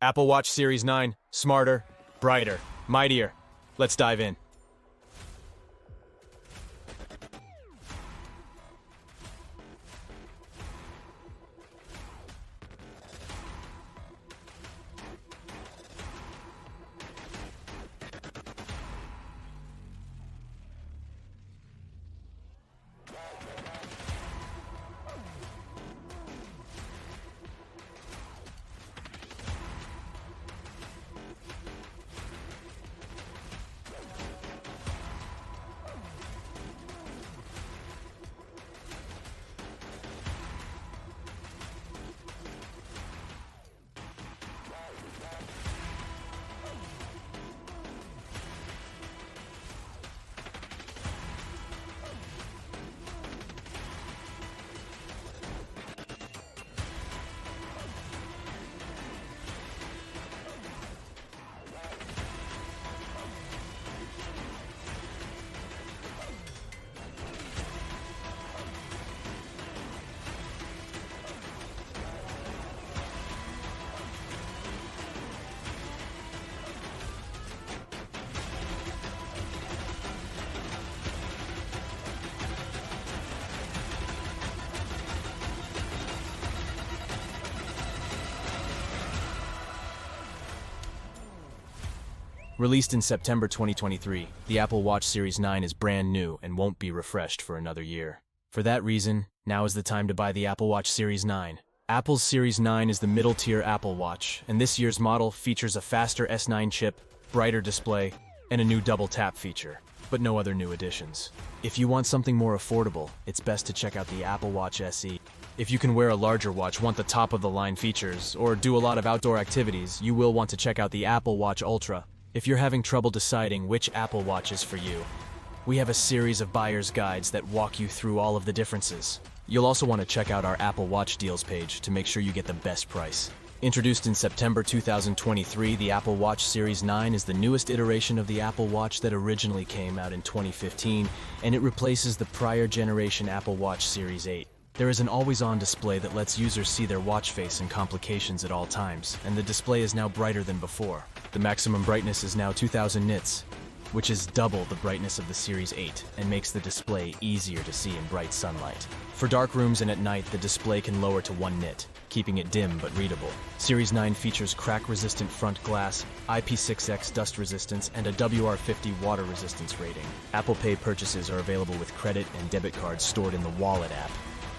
Apple Watch Series 9, smarter, brighter, mightier. Let's dive in. Released in September 2023, the Apple Watch Series 9 is brand new and won't be refreshed for another year. For that reason, now is the time to buy the Apple Watch Series 9. Apple's Series 9 is the middle-tier Apple Watch, and this year's model features a faster S9 chip, brighter display, and a new double-tap feature, but no other new additions. If you want something more affordable, it's best to check out the Apple Watch SE. If you can wear a larger watch, want the top-of-the-line features, or do a lot of outdoor activities, you will want to check out the Apple Watch Ultra. If you're having trouble deciding which Apple Watch is for you, we have a series of buyer's guides that walk you through all of the differences. You'll also want to check out our Apple Watch deals page to make sure you get the best price. Introduced in September 2023, the Apple Watch Series 9 is the newest iteration of the Apple Watch that originally came out in 2015, and it replaces the prior generation Apple Watch Series 8. There is an always-on display that lets users see their watch face and complications at all times, and the display is now brighter than before. The maximum brightness is now 2000 nits, which is double the brightness of the Series 8 and makes the display easier to see in bright sunlight. For dark rooms and at night, the display can lower to 1 nit, keeping it dim but readable. Series 9 features crack-resistant front glass, IP6X dust resistance, and a WR50 water resistance rating. Apple Pay purchases are available with credit and debit cards stored in the Wallet app,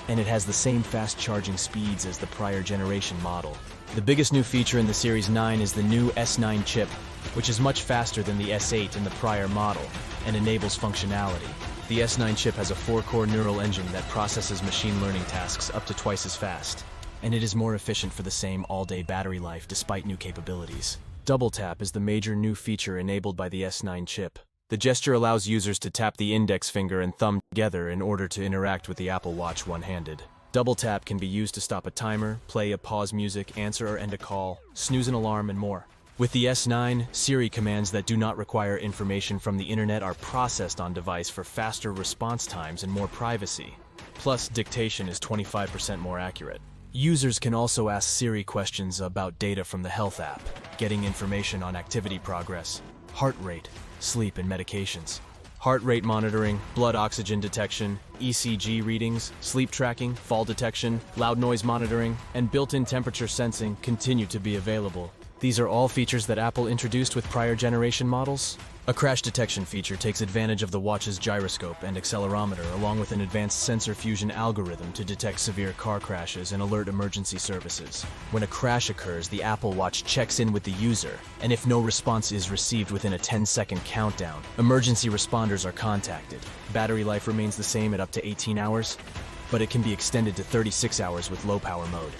and it has the same fast charging speeds as the prior generation model. The biggest new feature in the Series 9 is the new S9 chip, which is much faster than the S8 in the prior model and enables functionality. The S9 chip has a 4-core neural engine that processes machine learning tasks up to twice as fast, and it is more efficient for the same all-day battery life despite new capabilities. Double tap is the major new feature enabled by the S9 chip. The gesture allows users to tap the index finger and thumb together in order to interact with the Apple Watch one-handed. Double tap can be used to stop a timer, play a pause music, answer or end a call, snooze an alarm, and more. With the S9, Siri commands that do not require information from the internet are processed on device for faster response times and more privacy. Plus, dictation is 25% more accurate. Users can also ask Siri questions about data from the Health app, getting information on activity progress, heart rate, sleep, and medications. Heart rate monitoring, blood oxygen detection, ECG readings, sleep tracking, fall detection, loud noise monitoring, and built-in temperature sensing continue to be available. These are all features that Apple introduced with prior generation models. A crash detection feature takes advantage of the watch's gyroscope and accelerometer along with an advanced sensor fusion algorithm to detect severe car crashes and alert emergency services. When a crash occurs, the Apple Watch checks in with the user, and if no response is received within a 10-second countdown, emergency responders are contacted. Battery life remains the same at up to 18 hours, but it can be extended to 36 hours with low power mode.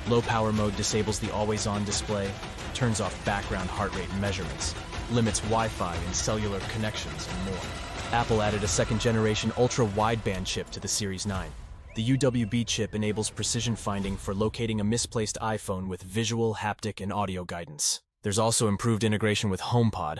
Low power mode disables the always-on display, turns off background heart rate measurements, limits Wi-Fi and cellular connections, and more. Apple added a second-generation ultra-wideband chip to the Series 9. The UWB chip enables precision finding for locating a misplaced iPhone with visual, haptic, and audio guidance. There's also improved integration with HomePod,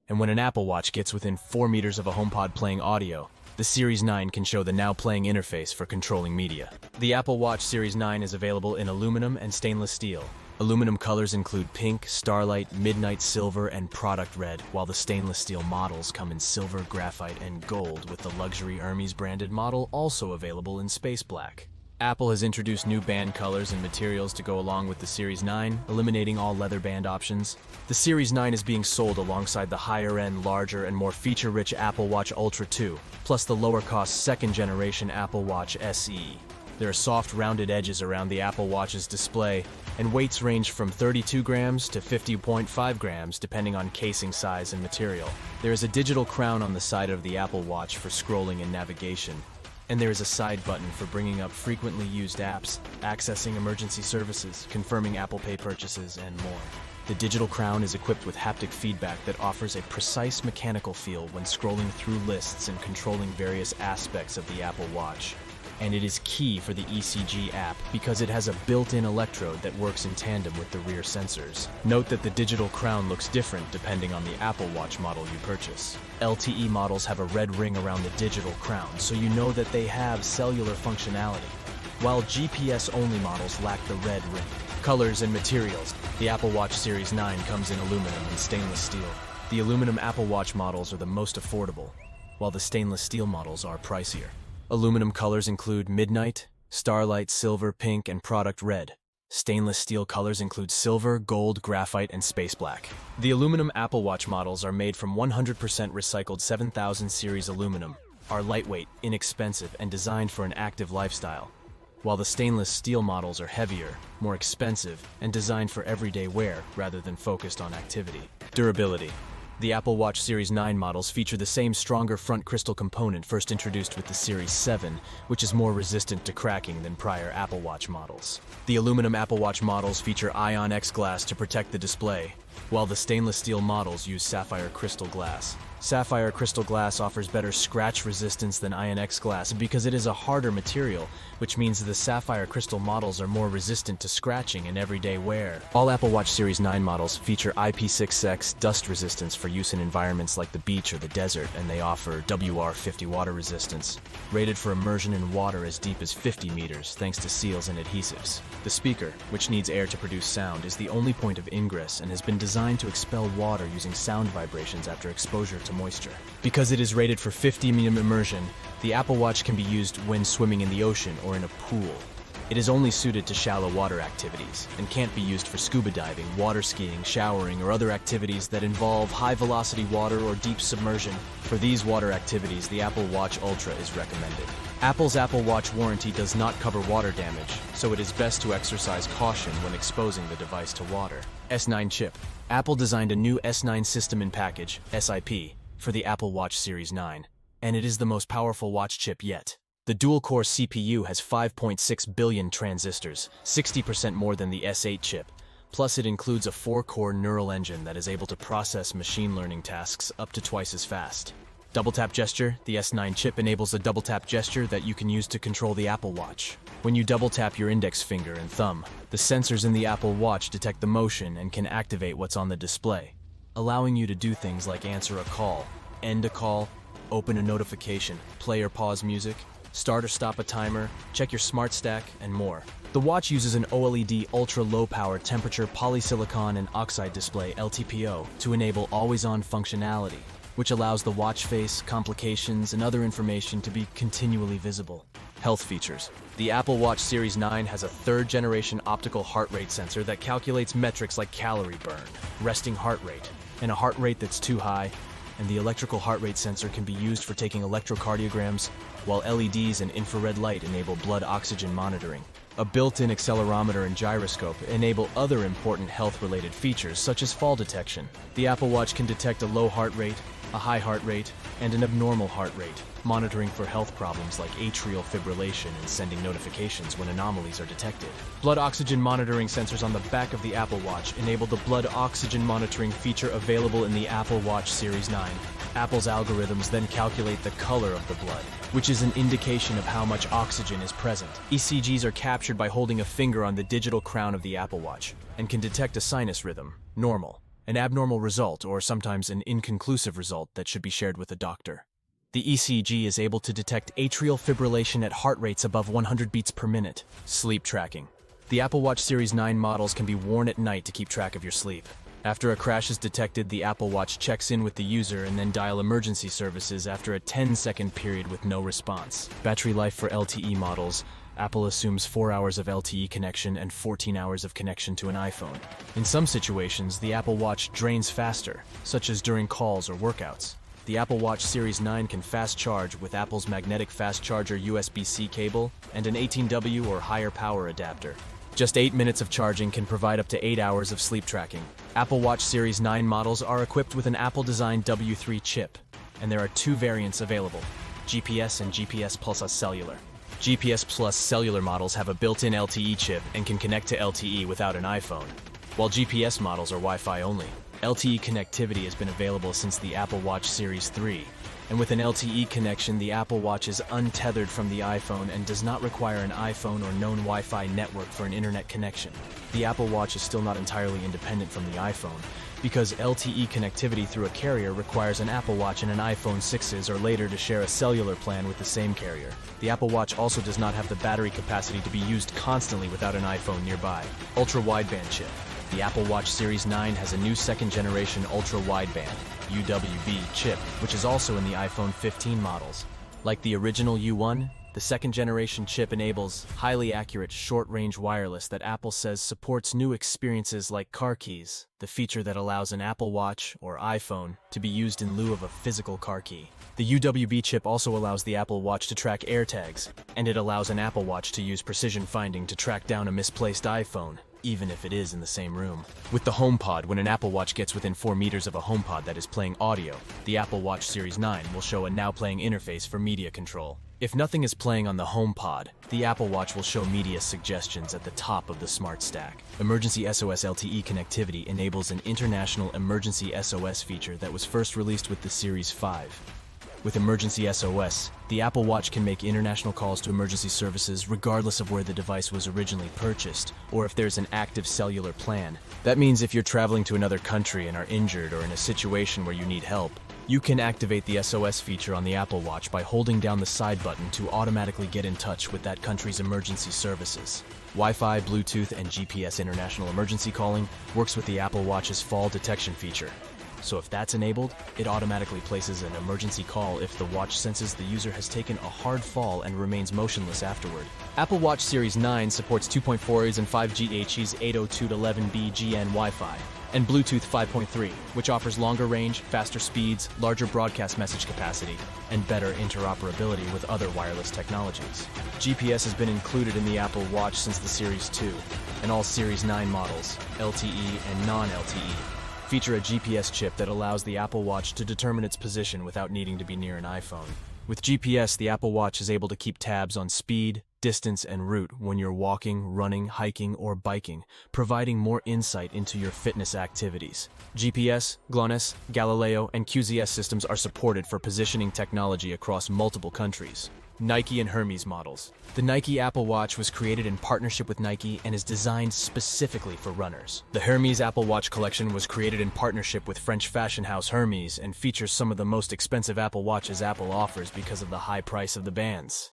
and when an Apple Watch gets within 4 meters of a HomePod playing audio, the Series 9 can show the Now Playing interface for controlling media. The Apple Watch Series 9 is available in aluminum and stainless steel. Aluminum colors include pink, starlight, midnight silver, and product red, while the stainless steel models come in silver, graphite, and gold, with the luxury Hermes branded model also available in space black. Apple has introduced new band colors and materials to go along with the Series 9, eliminating all leather band options. The Series 9 is being sold alongside the higher-end, larger, and more feature-rich Apple Watch Ultra 2, plus the lower-cost second-generation Apple Watch SE. There are soft, rounded edges around the Apple Watch's display, and weights range from 32 grams to 50.5 grams, depending on casing size and material. There is a digital crown on the side of the Apple Watch for scrolling and navigation, and there is a side button for bringing up frequently used apps, accessing emergency services, confirming Apple Pay purchases, and more. The digital crown is equipped with haptic feedback that offers a precise mechanical feel when scrolling through lists and controlling various aspects of the Apple Watch. And it is key for the ECG app because it has a built-in electrode that works in tandem with the rear sensors. Note that the digital crown looks different depending on the Apple Watch model you purchase. LTE models have a red ring around the digital crown, so you know that they have cellular functionality, while GPS-only models lack the red ring. Colors and materials. The Apple Watch Series 9 comes in aluminum and stainless steel. The aluminum Apple Watch models are the most affordable, while the stainless steel models are pricier. Aluminum colors include midnight, starlight, silver, pink, and product red. Stainless steel colors include silver, gold, graphite, and space black. The aluminum Apple Watch models are made from 100% recycled 7000 series aluminum, are lightweight, inexpensive, and designed for an active lifestyle, while the stainless steel models are heavier, more expensive, and designed for everyday wear rather than focused on activity. Durability. The Apple Watch Series 9 models feature the same stronger front crystal component first introduced with the Series 7, which is more resistant to cracking than prior Apple Watch models. The aluminum Apple Watch models feature Ion X glass to protect the display, while the stainless steel models use sapphire crystal glass. Sapphire crystal glass offers better scratch resistance than Ion X glass because it is a harder material, which means the sapphire crystal models are more resistant to scratching in everyday wear. All Apple Watch Series 9 models feature IP6X dust resistance for use in environments like the beach or the desert, and they offer WR50 water resistance, rated for immersion in water as deep as 50 meters thanks to seals and adhesives. The speaker, which needs air to produce sound, is the only point of ingress and has been designed to expel water using sound vibrations after exposure to moisture. Because it is rated for 50 mm immersion, the Apple Watch can be used when swimming in the ocean or in a pool. It is only suited to shallow water activities and can't be used for scuba diving, water skiing, showering, or other activities that involve high-velocity water or deep submersion. For these water activities, the Apple Watch Ultra is recommended. Apple's Apple Watch warranty does not cover water damage, so it is best to exercise caution when exposing the device to water. S9 chip. Apple designed a new S9 system in package, SiP, for the Apple Watch Series 9, and it is the most powerful watch chip yet. The dual-core CPU has 5.6 billion transistors, 60% more than the S8 chip. Plus, it includes a 4-core neural engine that is able to process machine learning tasks up to twice as fast. Double-tap gesture. The S9 chip enables a double-tap gesture that you can use to control the Apple Watch. When you double-tap your index finger and thumb, the sensors in the Apple Watch detect the motion and can activate what's on the display, allowing you to do things like answer a call, end a call, open a notification, play or pause music, start or stop a timer, check your smart stack, and more. The watch uses an OLED ultra-low-power temperature polysilicon and oxide display LTPO to enable always-on functionality, which allows the watch face, complications, and other information to be continually visible. Health features. The Apple Watch Series 9 has a third-generation optical heart rate sensor that calculates metrics like calorie burn, resting heart rate, and a heart rate that's too high, and the electrical heart rate sensor can be used for taking electrocardiograms, while LEDs and infrared light enable blood oxygen monitoring. A built-in accelerometer and gyroscope enable other important health-related features such as fall detection. The Apple Watch can detect a low heart rate, a high heart rate, and an abnormal heart rate, monitoring for health problems like atrial fibrillation and sending notifications when anomalies are detected. Blood oxygen monitoring sensors on the back of the Apple Watch enable the blood oxygen monitoring feature available in the Apple Watch Series 9. Apple's algorithms then calculate the color of the blood, which is an indication of how much oxygen is present. ECGs are captured by holding a finger on the digital crown of the Apple Watch and can detect a sinus rhythm, normal, an abnormal result, or sometimes an inconclusive result that should be shared with a doctor. The ECG is able to detect atrial fibrillation at heart rates above 100 beats per minute. Sleep tracking. The Apple Watch Series 9 models can be worn at night to keep track of your sleep. After a crash is detected, the Apple Watch checks in with the user and then dial emergency services after a 10-second period with no response. Battery life for LTE models. Apple assumes 4 hours of LTE connection and 14 hours of connection to an iPhone. In some situations, the Apple Watch drains faster, such as during calls or workouts. The Apple Watch Series 9 can fast charge with Apple's magnetic fast charger USB-C cable and an 18W or higher power adapter. Just 8 minutes of charging can provide up to 8 hours of sleep tracking. Apple Watch Series 9 models are equipped with an Apple-designed W3 chip, and there are 2 variants available, GPS and GPS Plus Cellular. GPS Plus Cellular models have a built-in LTE chip and can connect to LTE without an iPhone, while GPS models are Wi-Fi only. LTE connectivity has been available since the Apple Watch Series 3, and with an LTE connection, the Apple Watch is untethered from the iPhone and does not require an iPhone or known Wi-Fi network for an internet connection. The Apple Watch is still not entirely independent from the iPhone, because LTE connectivity through a carrier requires an Apple Watch and an iPhone 6s or later to share a cellular plan with the same carrier. The Apple Watch also does not have the battery capacity to be used constantly without an iPhone nearby. Ultra-wideband chip. The Apple Watch Series 9 has a new second-generation ultra-wideband UWB chip, which is also in the iPhone 15 models. Like the original U1, the second-generation chip enables highly accurate short-range wireless that Apple says supports new experiences like car keys, the feature that allows an Apple Watch or iPhone to be used in lieu of a physical car key. The UWB chip also allows the Apple Watch to track AirTags, and it allows an Apple Watch to use precision finding to track down a misplaced iPhone, even if it is in the same room. With the HomePod, when an Apple Watch gets within 4 meters of a HomePod that is playing audio, the Apple Watch Series 9 will show a Now Playing interface for media control. If nothing is playing on the HomePod, the Apple Watch will show media suggestions at the top of the Smart Stack. Emergency SOS LTE connectivity enables an international emergency SOS feature that was first released with the Series 5. With Emergency SOS, the Apple Watch can make international calls to emergency services regardless of where the device was originally purchased, or if there's an active cellular plan. That means if you're traveling to another country and are injured or in a situation where you need help, you can activate the SOS feature on the Apple Watch by holding down the side button to automatically get in touch with that country's emergency services. Wi-Fi, Bluetooth, and GPS international emergency calling works with the Apple Watch's fall detection feature. So if that's enabled, it automatically places an emergency call if the watch senses the user has taken a hard fall and remains motionless afterward. Apple Watch Series 9 supports 2.4 and 5G HE's 802.11b GN Wi-Fi, and Bluetooth 5.3, which offers longer range, faster speeds, larger broadcast message capacity, and better interoperability with other wireless technologies. GPS has been included in the Apple Watch since the Series 2, and all Series 9 models, LTE and non-LTE, feature a GPS chip that allows the Apple Watch to determine its position without needing to be near an iPhone. With GPS, the Apple Watch is able to keep tabs on speed, distance, and route when you're walking, running, hiking, or biking, providing more insight into your fitness activities. GPS, GLONASS, Galileo, and QZS systems are supported for positioning technology across multiple countries. Nike and Hermes models. The Nike Apple Watch was created in partnership with Nike and is designed specifically for runners. The Hermes Apple Watch collection was created in partnership with French fashion house Hermes and features some of the most expensive Apple Watches Apple offers because of the high price of the bands.